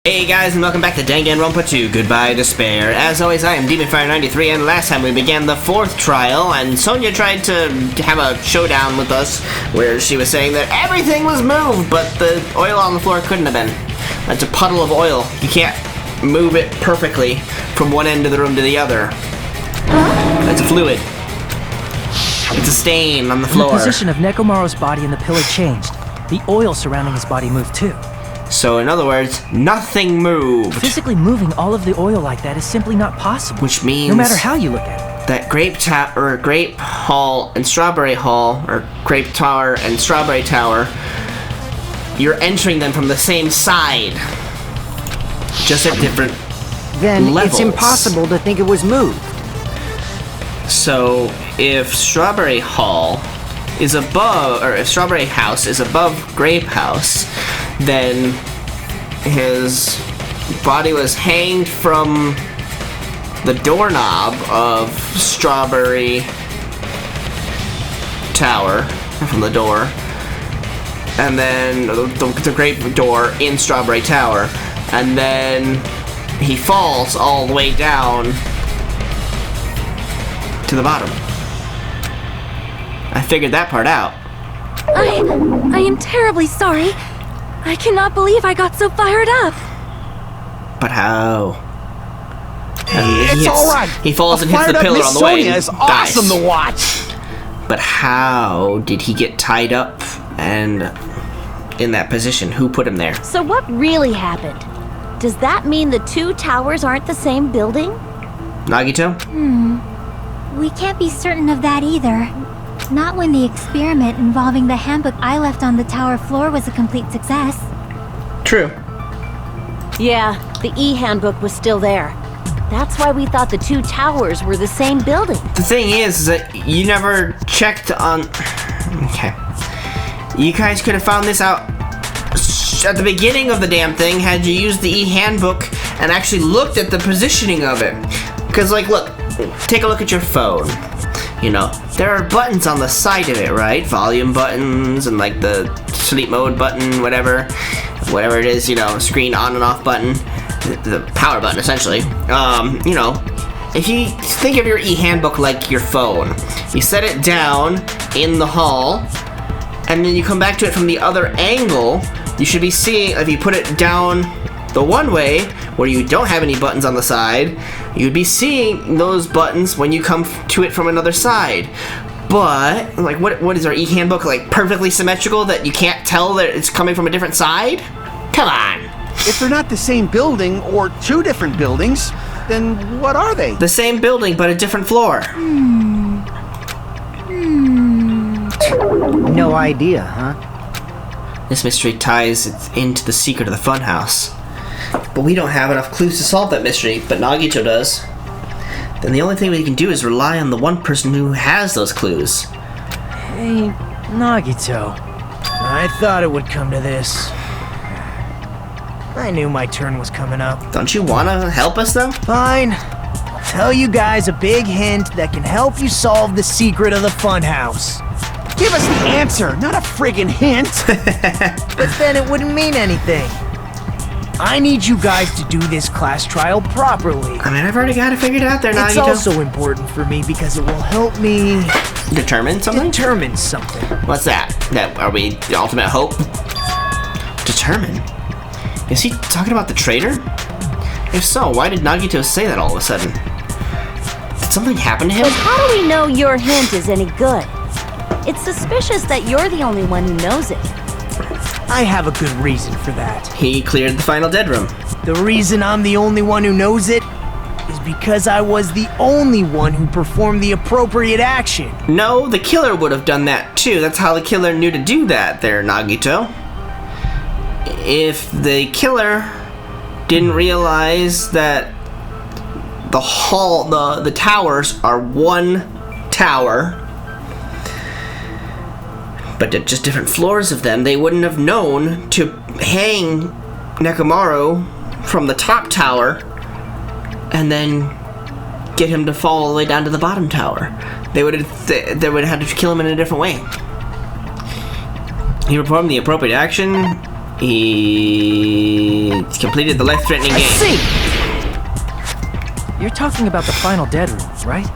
Hey guys, and welcome back to Danganronpa 2, Goodbye Despair. As always, I am DemonFire93, and last time we began the 4th trial, and Sonia tried to have a showdown with us, where she was saying that everything was moved, but the oil on the floor couldn't have been. That's a puddle of oil. You can't move it perfectly from one end of the room to the other. That's a fluid. It's a stain on the floor. The position of Nekomaru's body in the pillar changed. The oil surrounding his body moved too. So, in other words, nothing moved. Physically moving all of the oil like that is simply not possible. Which means, no matter how you look at it, that Grape Hall and Strawberry Hall, or Grape Tower and Strawberry Tower, you're entering them from the same side, just at different levels. It's impossible to think it was moved. So, if Strawberry Hall is above, or if Strawberry House is above Grape House, then his body was hanged from the doorknob of Strawberry Tower, from the door, and then the grape door in Strawberry Tower, and then he falls all the way down to the bottom. I figured that part out. I am terribly sorry. I cannot believe I got so fired up. But how? It's alright. He falls and hits the pillar on the way and dies. Awesome to watch. But how did he get tied up and in that position? Who put him there? So what really happened? Does that mean the two towers aren't the same building? Nagito? We can't be certain of that either. Not when the experiment involving the handbook I left on the tower floor was a complete success. True. Yeah, the E-handbook was still there. That's why we thought the two towers were the same building. The thing is that you never checked on... Okay. You guys could have found this out at the beginning of the damn thing had you used the E-handbook and actually looked at the positioning of it. Because, like, look, take a look at your phone. You know, there are buttons on the side of it, right? Volume buttons and like the sleep mode button, whatever it is, you know, screen on and off button, the power button essentially. You know, if you think of your e-handbook like your phone, you set it down in the hall, and then you come back to it from the other angle, you should be seeing, if you put it down the one way, where you don't have any buttons on the side, you'd be seeing those buttons when you come to it from another side. But, like, what is our e-handbook, like, perfectly symmetrical that you can't tell that it's coming from a different side? Come on! If they're not the same building, or two different buildings, then what are they? The same building, but a different floor. No idea, huh? This mystery ties into the secret of the Funhouse. But we don't have enough clues to solve that mystery, but Nagito does. Then the only thing we can do is rely on the one person who has those clues. Hey, Nagito. I thought it would come to this. I knew my turn was coming up. Don't you want to help us, though? Fine. I'll tell you guys a big hint that can help you solve the secret of the Funhouse. Give us the answer, not a friggin' hint. But then it wouldn't mean anything. I need you guys to do this class trial properly. I mean, I've already got it figured out there, Nagito. It's also important for me because it will help me... Determine something? Determine something. What's that? Are we the ultimate hope? Determine? Is he talking about the traitor? If so, why did Nagito say that all of a sudden? Did something happen to him? But how do we know your hint is any good? It's suspicious that you're the only one who knows it. I have a good reason for that. He cleared the final dead room. The reason I'm the only one who knows it is because I was the only one who performed the appropriate action. No, the killer would have done that too. That's how the killer knew to do that there, Nagito. If the killer didn't realize that the towers are one tower, but just different floors of them, they wouldn't have known to hang Nekomaru from the top tower and then get him to fall all the way down to the bottom tower. They would have had to kill him in a different way. He performed the appropriate action He completed the life-threatening I game. see! You're talking about the final dead room, right?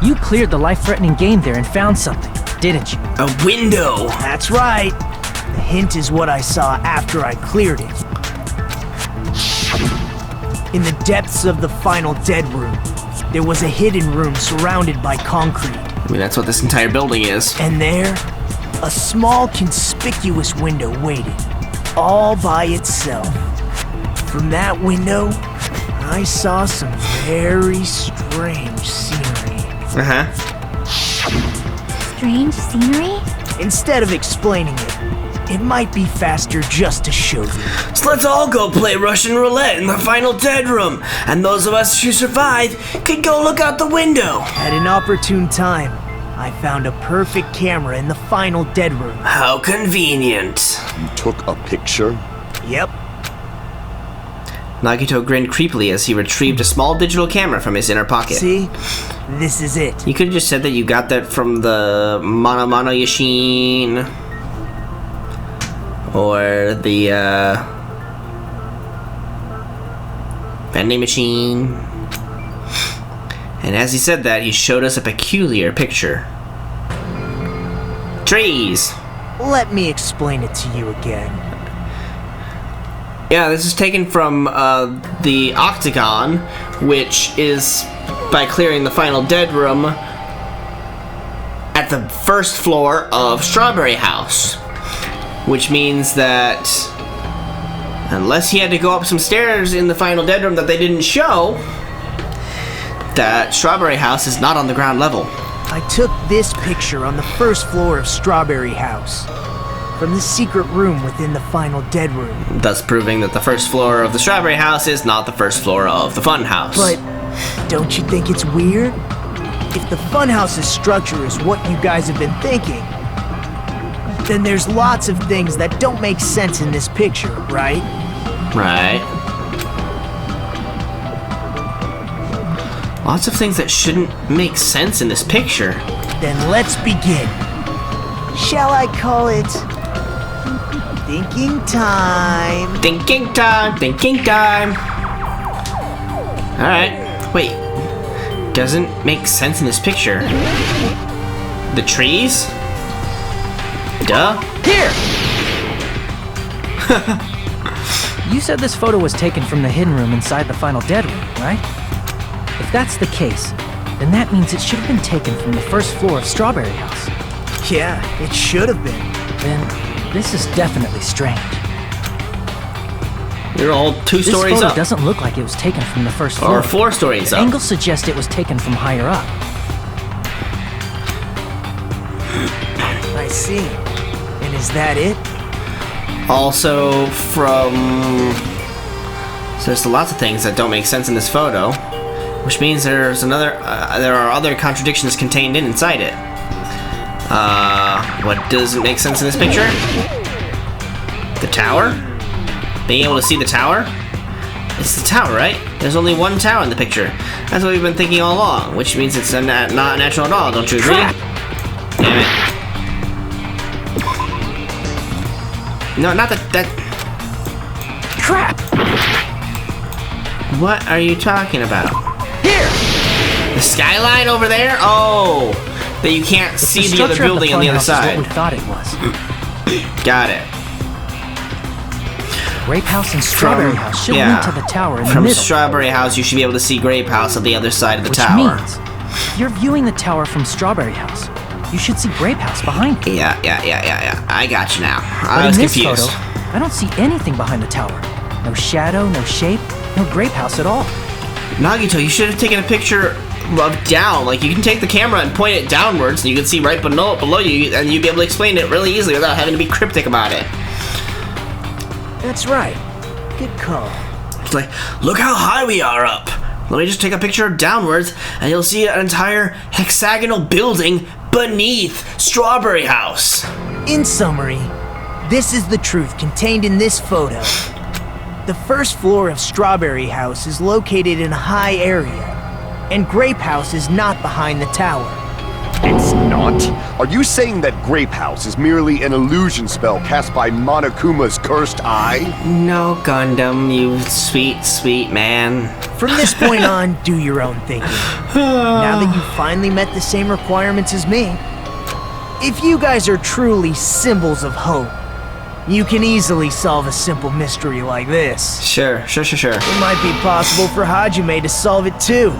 You cleared the life-threatening game there and found something, didn't you? A window. That's right. The hint is what I saw after I cleared it. In the depths of the final dead room, there was a hidden room surrounded by concrete. I mean, that's what this entire building is. And there, a small conspicuous window waited, all by itself. From that window, I saw some very strange scenery. Uh-huh. Strange scenery? Instead of explaining it might be faster just to show you. So let's all go play Russian roulette in the final dead room, and those of us who survive could go look out the window. At an opportune time, I found a perfect camera in the final dead room. How convenient. You took a picture? Yep. Nagito grinned creepily as he retrieved a small digital camera from his inner pocket. See? This is it. You could have just said that you got that from the Mono Mono Yashin. Or the, vending machine. And as he said that, he showed us a peculiar picture. Trees! Let me explain it to you again. Yeah, this is taken from the Octagon, which is by clearing the final dead room at the first floor of Strawberry House. Which means that unless he had to go up some stairs in the final dead room that they didn't show, that Strawberry House is not on the ground level. I took this picture on the first floor of Strawberry House, from the secret room within the final dead room. Thus proving that the first floor of the Strawberry House is not the first floor of the Funhouse. But don't you think it's weird? If the Funhouse's structure is what you guys have been thinking, then there's lots of things that don't make sense in this picture, right? Right. Lots of things that shouldn't make sense in this picture. Then let's begin. Shall I call it thinking time? Thinking time, thinking time. Alright, wait. Doesn't make sense in this picture. The trees? Duh. Here! You said this photo was taken from the hidden room inside the final dead room, right? If that's the case, then that means it should have been taken from the first floor of Strawberry House. Yeah, it should have been. Then this is definitely strange. You're all two stories This photo up. doesn't look like it was taken from the first floor. Or 4 stories The up. angles suggest it was taken from higher up. I see. And is that it? Also from... So there's lots of things that don't make sense in this photo, which means there's another... there are other contradictions contained inside it. What doesn't make sense in this picture? The tower? Being able to see the tower? It's the tower, right? There's only one tower in the picture. That's what we've been thinking all along, which means it's not natural at all, don't you agree? Crap. Damn it. No, not that... Crap! What are you talking about? Here! The skyline over there? Oh! That you can't see the other building on the other side. What we thought it was. Got it. Grape House and Strawberry House should lead to the tower in the From middle. Strawberry House, you should be able to see Grape House on the other side of the Which tower. means, if you're viewing the tower from Strawberry House, you should see Grape House behind you. Yeah. I got you now. I But was in this confused. photo, I don't see anything behind the tower. No shadow, no shape, no Grape House at all. Nagito, you should have taken a picture of down. Like, you can take the camera and point it downwards, and you can see right below you, and you'd be able to explain it really easily without having to be cryptic about it. That's right. Good call. It's like, look how high we are up. Let me just take a picture downwards, and you'll see an entire hexagonal building beneath Strawberry House. In summary, this is the truth contained in this photo. The first floor of Strawberry House is located in a high area, and Grape House is not behind the tower. It's not? Are you saying that Grape House is merely an illusion spell cast by Monokuma's cursed eye? No, Gundam, you sweet, sweet man. From this point on, do your own thinking. Now that you finally met the same requirements as me, if you guys are truly symbols of hope, you can easily solve a simple mystery like this. Sure. It might be possible for Hajime to solve it too,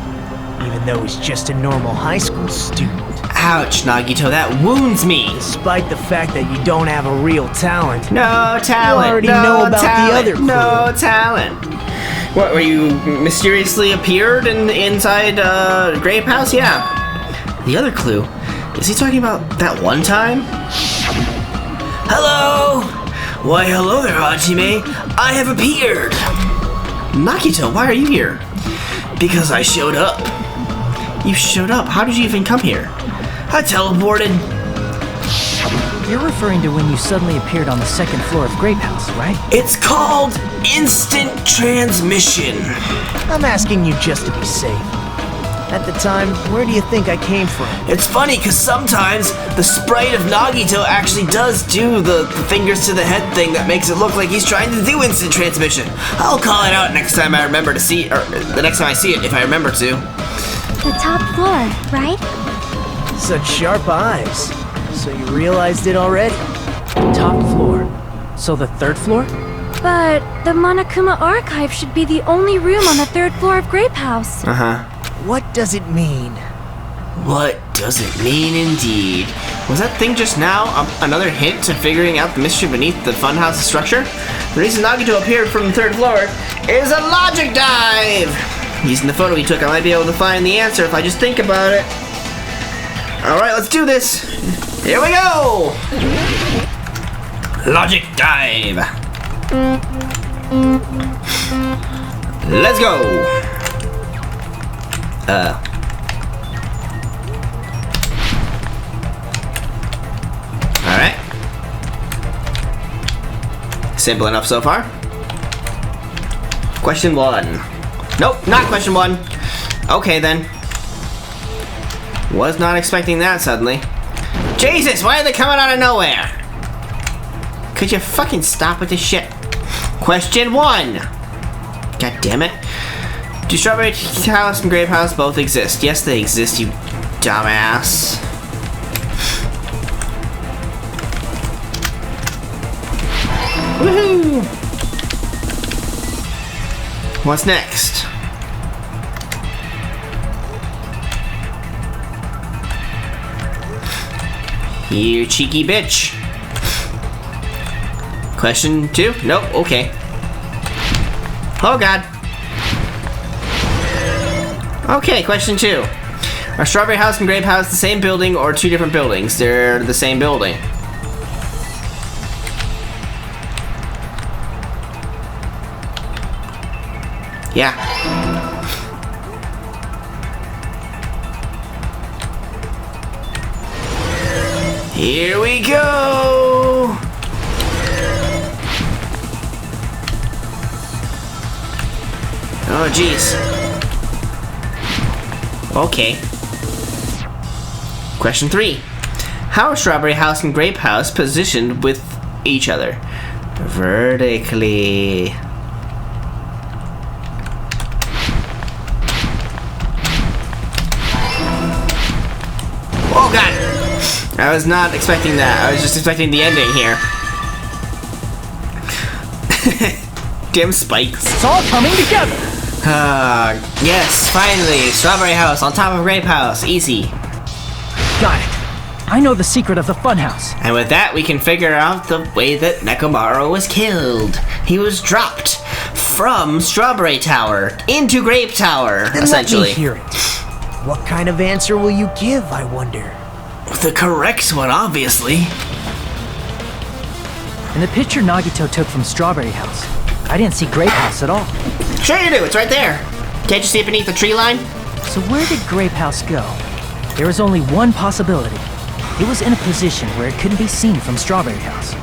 even though he's just a normal high school student. Ouch, Nagito, that wounds me. Despite the fact that you don't have a real talent. No talent. You already no know about talent, the other clue. No talent. What, were you mysteriously appeared inside Grape House? Yeah. The other clue? Is he talking about that one time? Hello? Why, hello there, Hajime. I have appeared. Nagito, why are you here? Because I showed up. You showed up? How did you even come here? I teleported. You're referring to when you suddenly appeared on the second floor of Grape House, right? It's called instant transmission. I'm asking you just to be safe. At the time, where do you think I came from? It's funny because sometimes the sprite of Nagito actually does do the fingers to the head thing that makes it look like he's trying to do instant transmission. I'll call it out next time I remember to see it, or the next time I see it if I remember to. The top floor, right? Such sharp eyes. So you realized it already? Top floor. So the third floor? But the Monokuma archive should be the only room on the third floor of Grape House. What does it mean? What does it mean indeed? Was that thing just now another hint to figuring out the mystery beneath the Funhouse structure? The reason Nagito appeared from the third floor is a logic dive! Using the photo he took, I might be able to find the answer if I just think about it. Alright, let's do this! Here we go! Logic dive! Let's go! Alright. Simple enough so far. Question 1. Nope, not question 1. Okay then. Was not expecting that suddenly. Jesus, why are they coming out of nowhere? Could you fucking stop with this shit? Question 1. God damn it. Do Strawberry House and Grape House both exist? Yes, they exist, you dumbass. Woohoo! What's next? You cheeky bitch. Question 2? Nope, okay. Oh god. Okay, question 2. Are Strawberry House and Grape House the same building or two different buildings? They're the same building. Yeah. Here we go! Oh, jeez. Okay. Question 3. How are Strawberry House and Grape House positioned with each other? Vertically. Oh god! I was not expecting that. I was just expecting the ending here. Damn spikes. It's all coming together! Yes, finally! Strawberry House on top of Grape House. Easy. Got it. I know the secret of the Funhouse. And with that, we can figure out the way that Nekomaru was killed. He was dropped from Strawberry Tower into Grape Tower, Then essentially. let me hear it. What kind of answer will you give, I wonder? The correct one, obviously. In the picture Nagito took from Strawberry House, I didn't see Grape House at all. Sure you do, it's right there. Can't you see it beneath the tree line? So where did Grape House go? There was only one possibility. It was in a position where it couldn't be seen from Strawberry House.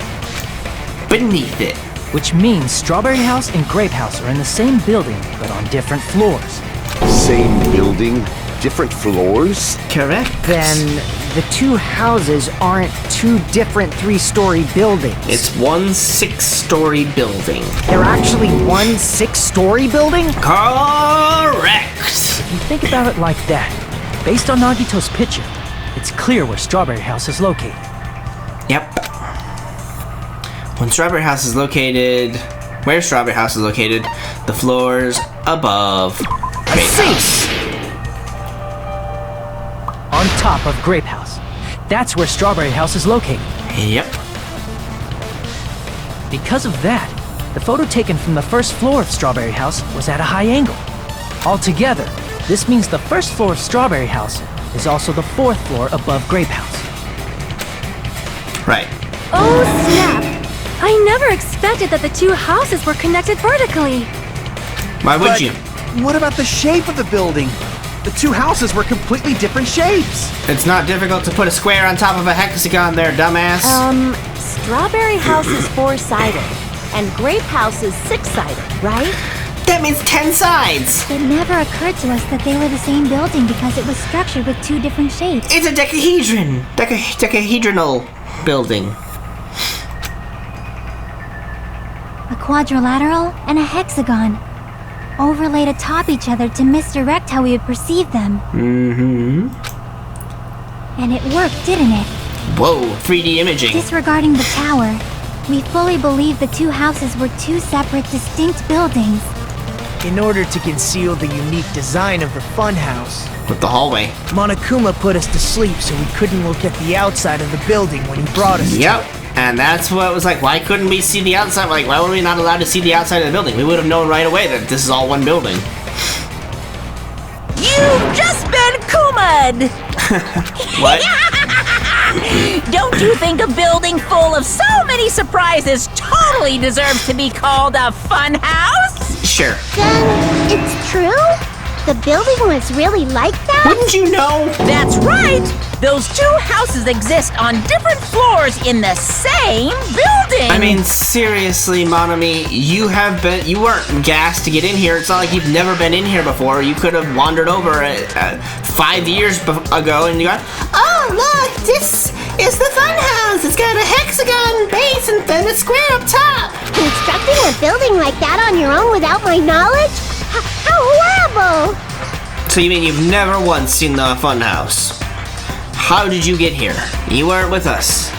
Beneath it. Which means Strawberry House and Grape House are in the same building, but on different floors. Same building? different floors? Correct. Then the two houses aren't two different 3-story buildings. It's one 6-story building. They're actually one 6-story building? Correct. If you think about it like that, based on Nagito's picture, it's clear where Strawberry House is located. Yep. When Strawberry House is located, where Strawberry House is located, the floors above Grape House. On top of Grape House. That's where Strawberry House is located. Yep. Because of that, the photo taken from the first floor of Strawberry House was at a high angle. Altogether, this means the first floor of Strawberry House is also the 4th floor above Grape House. Right. Oh, snap! I never expected that the two houses were connected vertically. Why would But you? what about the shape of the building? The two houses were completely different shapes. It's not difficult to put a square on top of a hexagon there, dumbass. Strawberry House is 4-sided, and Grape House is 6-sided, right? That means 10 sides. It never occurred to us that they were the same building because it was structured with 2 different shapes. It's a decahedron. Decahedronal building. A quadrilateral and a hexagon, overlaid atop each other to misdirect how we would perceive them. Mm-hmm. And it worked, didn't it? Whoa, 3D imaging. Disregarding the tower, we fully believe the two houses were 2 separate, distinct buildings. In order to conceal the unique design of the funhouse, With the hallway. Monokuma put us to sleep so we couldn't look at the outside of the building when he brought us Yep. to it. And that's what it was like. Why couldn't we see the outside? Like, why were we not allowed to see the outside of the building? We would have known right away that this is all one building. You've just been Kuma'd! What? Don't you think a building full of so many surprises totally deserves to be called a fun house? Sure. Then, it's true? The building was really like that? Wouldn't you know? That's right! Those two houses exist on different floors in the same building! I mean, seriously, Monami, you weren't gassed to get in here. It's not like you've never been in here before. You could have wandered over 5 years ago and you got, oh, look, this is the funhouse. It's got a hexagon base and then a square up top. Constructing a building like that on your own without my knowledge? How horrible! So you mean you've never once seen the funhouse? How did you get here? You weren't with us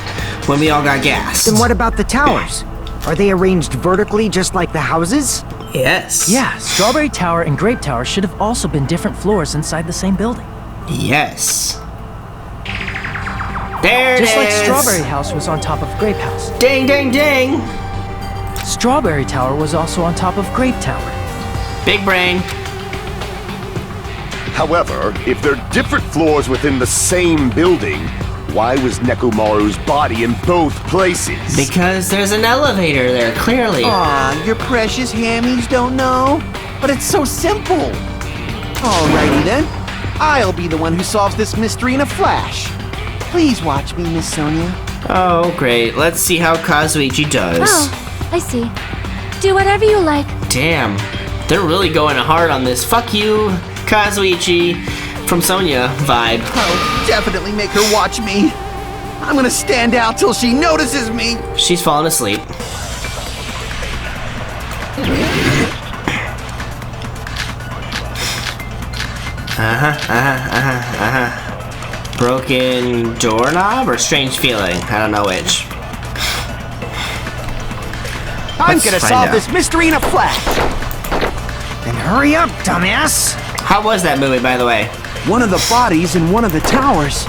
when we all got gassed. Then what about the towers? Are they arranged vertically just like the houses? Yes. Yeah, Strawberry Tower and Grape Tower should have also been different floors inside the same building. Yes. There it Just like is. Strawberry House was on top of Grape House. Ding, ding, ding. Strawberry Tower was also on top of Grape Tower. Big brain. However, if they're different floors within the same building, why was Nekomaru's body in both places? Because there's an elevator there, clearly. Aw, your precious hammies don't know? But it's so simple. Alrighty then. I'll be the one who solves this mystery in a flash. Please watch me, Miss Sonia. Oh, great. Let's see how Kazuichi does. Oh, I see. Do whatever you like. Damn. They're really going hard on this. Fuck you, Kazuichi from Sonia vibe. I'll definitely make her watch me. I'm gonna stand out till she notices me. She's falling asleep. Broken doorknob or strange feeling? I don't know which. I'm Let's gonna find solve out. this mystery in a flash. Then hurry up, dumbass! How was that movie, by the way? One of the bodies in one of the towers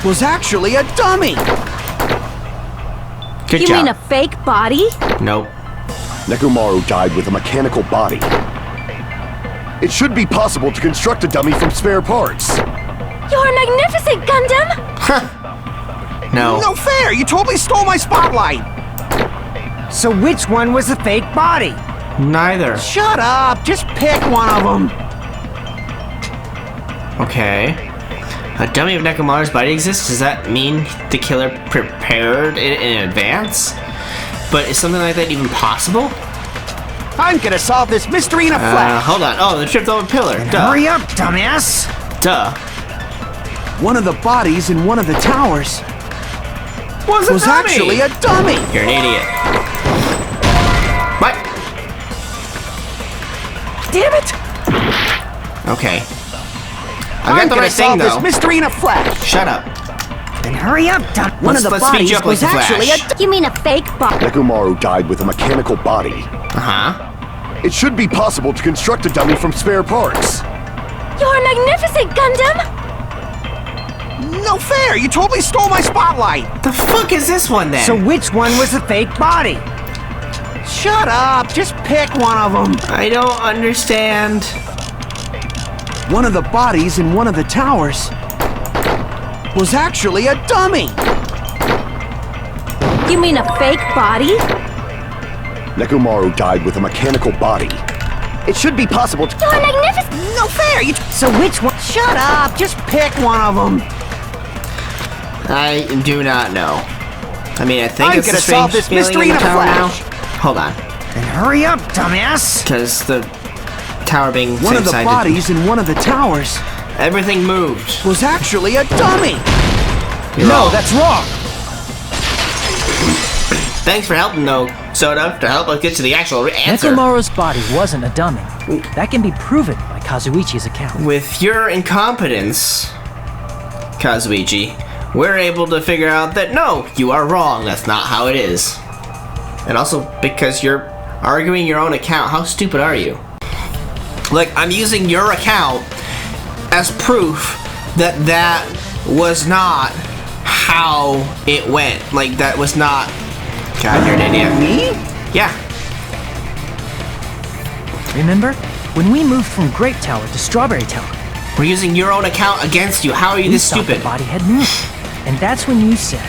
was actually a dummy. Good You job. mean a fake body? Nope. Nekomaru died with a mechanical body. It should be possible to construct a dummy from spare parts. You're magnificent, Gundam! No. No fair! You totally stole my spotlight! So which one was the fake body? Neither. Shut up! Just pick one of them! Okay. A dummy of Nekomaru's body exists? Does that mean the killer prepared it in advance? But is something like that even possible? I'm gonna solve this mystery in a flash. Hold on. Oh, the tripped over pillar. Duh. Hurry up, dumbass! Duh. One of the bodies in one of the towers was actually a dummy. You're an idiot. What? Damn it! Okay. I I'm got the gonna right thing solve though. this mystery in a flash. Shut up. Then hurry up, dumb. One of the Let's speed bodies you up like was the actually Flash. You mean a fake body? Nekomaru died with a mechanical body. Uh-huh. It should be possible to construct a dummy from spare parts. You're magnificent, Gundam! No fair! You totally stole my spotlight! The fuck is this one then? So which one was the fake body? Shut up! Just pick one of them! I don't understand. One of the bodies in one of the towers was actually a dummy! You mean a fake body? Nekomaru died with a mechanical body. It should be possible to... You're magnificent! No fair! So which one? Shut up! Just pick one of them! I do not know. I mean, I think I'm it's gonna a strange solve this feeling mystery in the in a tower now. flash. Hold on. Then hurry up, dumbass! Because the tower being One of the same-sided- bodies in one of the towers Everything moved. was actually a dummy! You're No, wrong. that's wrong! Thanks for helping, though, Soda, to help us get to the actual answer. Nekomaru's body wasn't a dummy. That can be proven by Kazuichi's account. With your incompetence, Kazuichi, we're able to figure out that no, you are wrong. That's not how it is. And also because you're arguing your own account. How stupid are you? Like, I'm using your account as proof that that was not how it went. Like, that was not... God, you're an idiot. Me? Yeah. Remember? When we moved from Grape Tower to Strawberry Tower, We're using your own account against you. How are you we this thought stupid? the body had moved. And that's when you said,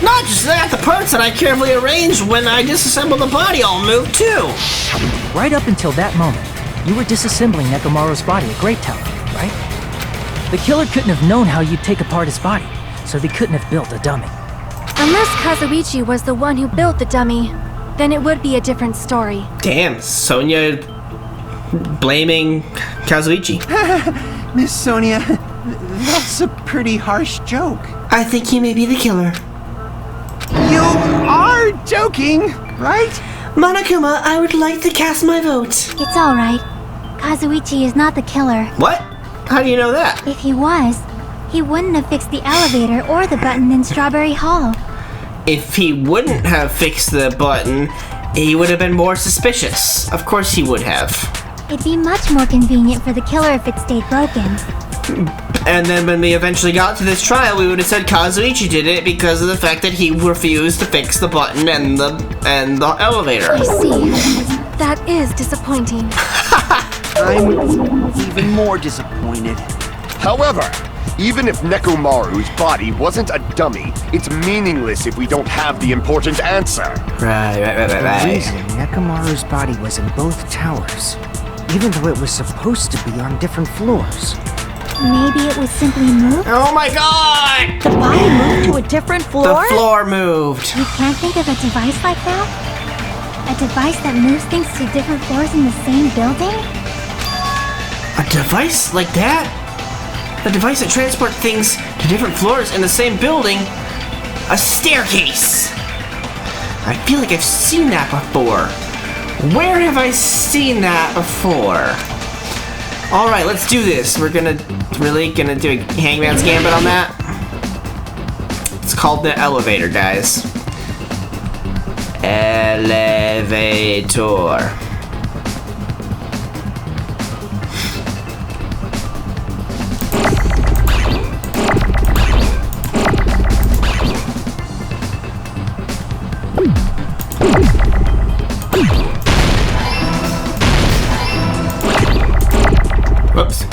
Not just that, the parts that I carefully arranged when I disassembled the body all moved too. right up until that moment, you were disassembling Nekomaru's body at Grape Tower, right? The killer couldn't have known how you'd take apart his body, so they couldn't have built a dummy. Unless Kazuichi was the one who built the dummy, then it would be a different story. Damn, Sonia blaming Kazuichi. Miss Sonia, that's a pretty harsh joke. I think he may be the killer. You are joking, right? Monokuma, I would like to cast my vote. It's alright. Kazuichi is not the killer. What? How do you know that? If he was, he wouldn't have fixed the elevator or the button in Strawberry Hall. If he wouldn't have fixed the button, he would have been more suspicious. Of course he would have. It'd be much more convenient for the killer if it stayed broken. And then when we eventually got to this trial, we would have said Kazuichi did it because of the fact that he refused to fix the button and the elevator. I see. That is disappointing. I'm even more disappointed. However, even if Nekomaru's body wasn't a dummy, it's meaningless if we don't have the important answer. Right. The reason Nekomaru's body was in both towers, even though it was supposed to be on different floors. Maybe it was simply moved? Oh my god! The body moved to a different floor? The floor moved. You can't think of a device like that? A device that moves things to different floors in the same building? A device like that? A device that transports things to different floors in the same building? A staircase! I feel like I've seen that before. Where have I seen that before? Alright, let's do this. We're gonna do a Hangman's Gambit on that. It's called the elevator, guys. Elevator. Whoops.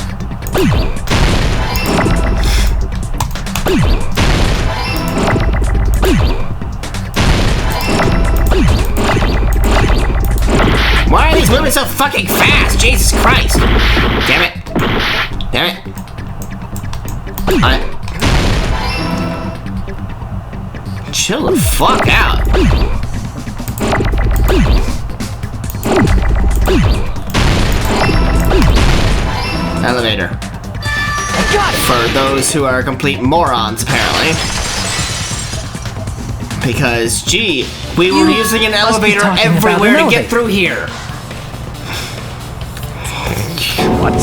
Why are these moving so fucking fast? Jesus Christ! Damn it! Damn it! Chill the fuck out! elevator. For those who are complete morons, apparently. Because, gee, we were using an elevator everywhere to get through here. What?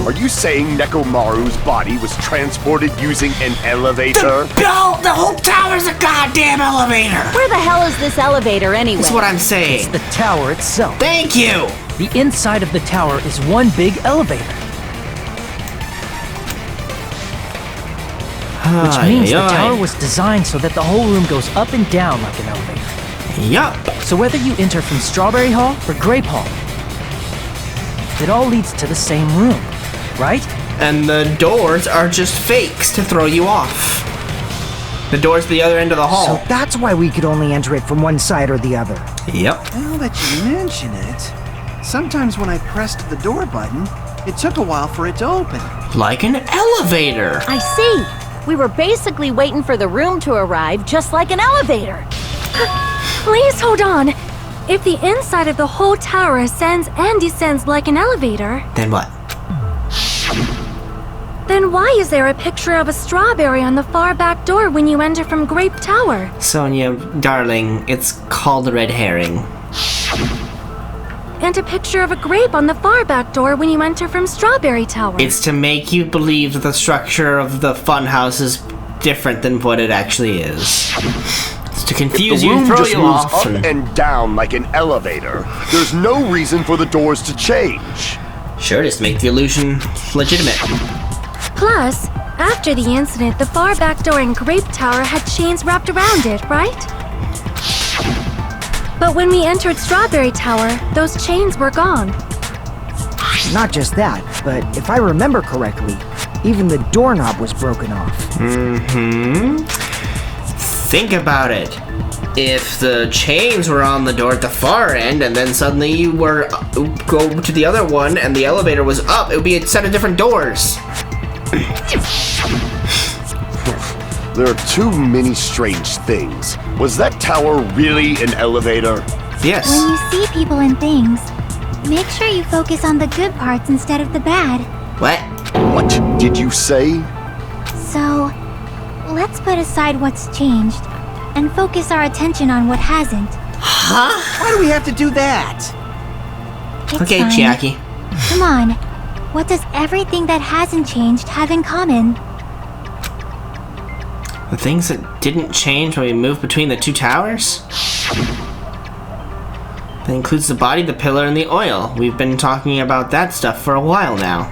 Are you saying Nekomaru's body was transported using an elevator? The whole tower's a goddamn elevator! Where the hell is this elevator anyway? That's what I'm saying. It's the tower itself. Thank you! The inside of the tower is one big elevator. Which means the tower was designed so that the whole room goes up and down like an elevator. Yup. So whether you enter from Strawberry Hall or Grape Hall, it all leads to the same room, right? And the doors are just fakes to throw you off. The door's at the other end of the hall. So that's why we could only enter it from one side or the other. Yep. Now that you mention it, sometimes when I pressed the door button, it took a while for it to open. Like an elevator. I see. We were basically waiting for the room to arrive, just like an elevator. Please hold on. If the inside of the whole tower ascends and descends like an elevator, Then what? then why is there a picture of a strawberry on the far back door when you enter from Grape Tower? Sonia, darling, it's called a red herring. And a picture of a grape on the far back door when you enter from Strawberry Tower. It's to make you believe that the structure of the funhouse is different than what it actually is. It's to confuse The you, room throw just you moves off. up and down like an elevator. There's no reason for the doors to change. Sure, just make the illusion legitimate. Plus, after the incident, the far back door in Grape Tower had chains wrapped around it, right? But when we entered Strawberry Tower, those chains were gone. Not just that, but if I remember correctly, even the doorknob was broken off. Think about it. If the chains were on the door at the far end, and then suddenly you were go to the other one, and the elevator was up, it would be a set of different doors. There are too many strange things. Was that tower really an elevator? Yes. When you see people and things, make sure you focus on the good parts instead of the bad. What? What did you say? So, let's put aside what's changed and focus our attention on what hasn't. Huh? Why do we have to do that? It's Okay, fine. Jackie. Come on. What does everything that hasn't changed have in common? The things that didn't change when we moved between the two towers? That includes the body, the pillar, and the oil. We've been talking about that stuff for a while now.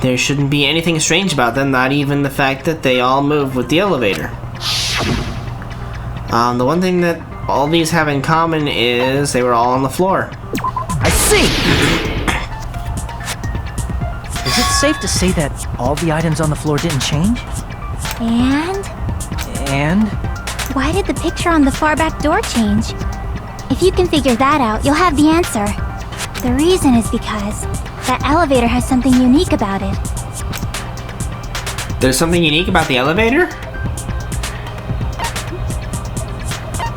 There shouldn't be anything strange about them, not even the fact that they all move with the elevator. The one thing that all these have in common is they were all on the floor. I see! Is it safe to say that all the items on the floor didn't change? And And? why did the picture on the far back door change? If you can figure that out, you'll have the answer. The reason is because that elevator has something unique about it. There's something unique about the elevator?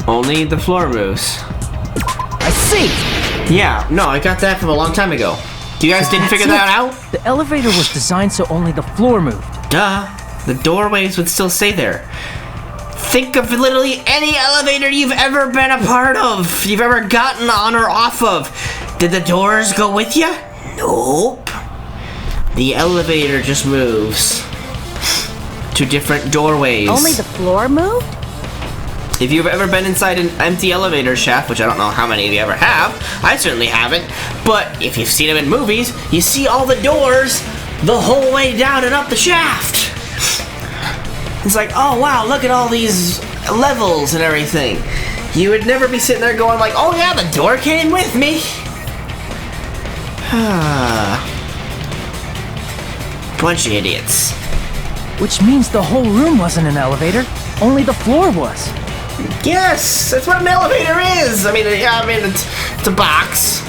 Only the floor moves. I see! Yeah, no, I got that from a long time ago. You guys didn't figure that out? The elevator was designed so only the floor moved. Duh. The doorways would still stay there. Think of literally any elevator you've ever been a part of, you've ever gotten on or off of. Did the doors go with you? Nope. The elevator just moves to different doorways. Only the floor moved? If you've ever been inside an empty elevator shaft, which I don't know how many of you ever have, I certainly haven't, but if you've seen them in movies, you see all the doors the whole way down and up the shaft. It's like, oh wow, look at all these levels and everything. You would never be sitting there going like, oh yeah, the door came with me. Bunch of idiots. Which means the whole room wasn't an elevator, only the floor was. Yes, that's what an elevator is. I mean, yeah, it's a box,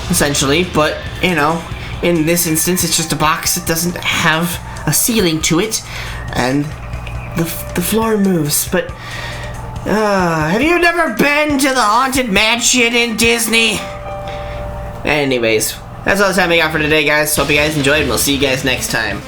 essentially. But you know, in this instance, it's just a box that doesn't have a ceiling to it, and the floor moves. But have you never been to the Haunted Mansion in Disney? Anyways, That's all the time we got for today, guys. Hope you guys enjoyed, and we'll see you guys next time.